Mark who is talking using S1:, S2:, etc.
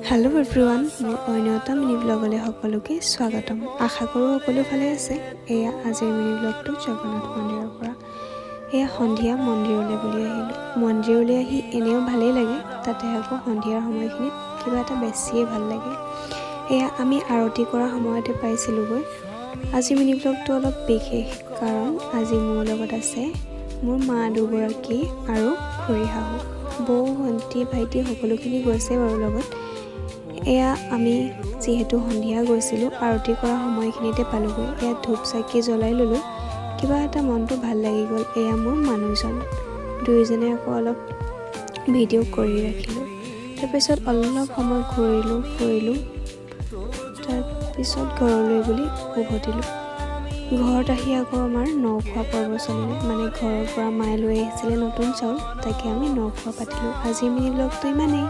S1: Hello' everyone, মোৰ অন্য এটা মিনি ব্লগলৈ সকলোকে স্বাগতম। আশা কৰোঁ সকলো ভালে আছে। এয়া আজিৰ মিনি ব্লগটো জগন্নাথ মন্দিৰৰ পৰা। এয়া সন্ধিয়া মন্দিৰলৈ বুলি আহিলোঁ। মন্দিৰলৈ আহি এনেও ভালেই লাগে, তাতে আকৌ সন্ধিয়াৰ সময়খিনিত কিবা এটা বেছিয়ে ভাল লাগে। এয়া আমি আৰতি কৰা সময়তে পাইছিলোঁগৈ। আজি মিনি ব্লগটো অলপ বিশেষ, কাৰণ আজি মোৰ লগত আছে মোৰ মা দুগৰাকী আৰু খুৰী শাহু, বৌ, ভণ্টি, ভাইটি সকলোখিনি গৈছে বাৰু লগত। এয়া আমি যিহেতু সন্ধিয়া গৈছিলোঁ, আৰতি কৰা সময়খিনিতে পালোঁগৈ। এয়া ধূপ চাকি জ্বলাই ল'লোঁ, কিবা এটা মনটো ভাল লাগি গ'ল। এয়া মোৰ মানুহজন, দুয়োজনে আকৌ অলপ ভিডিঅ' কৰি ৰাখিলোঁ। তাৰপিছত অলপ সময় ফুৰিলোঁ, তাৰপিছত ঘৰলৈ বুলি উভতিলোঁ। ঘৰত আহি আকৌ আমাৰ নখোৱা পৰ্ব চলিলে, মানে ঘৰৰ পৰা মায়ে লৈ আহিছিলে নতুন চাউল, তাকে আমি নখোৱা পাতিলোঁ। আজিৰ মিনি ব্লগটো ইমানেই।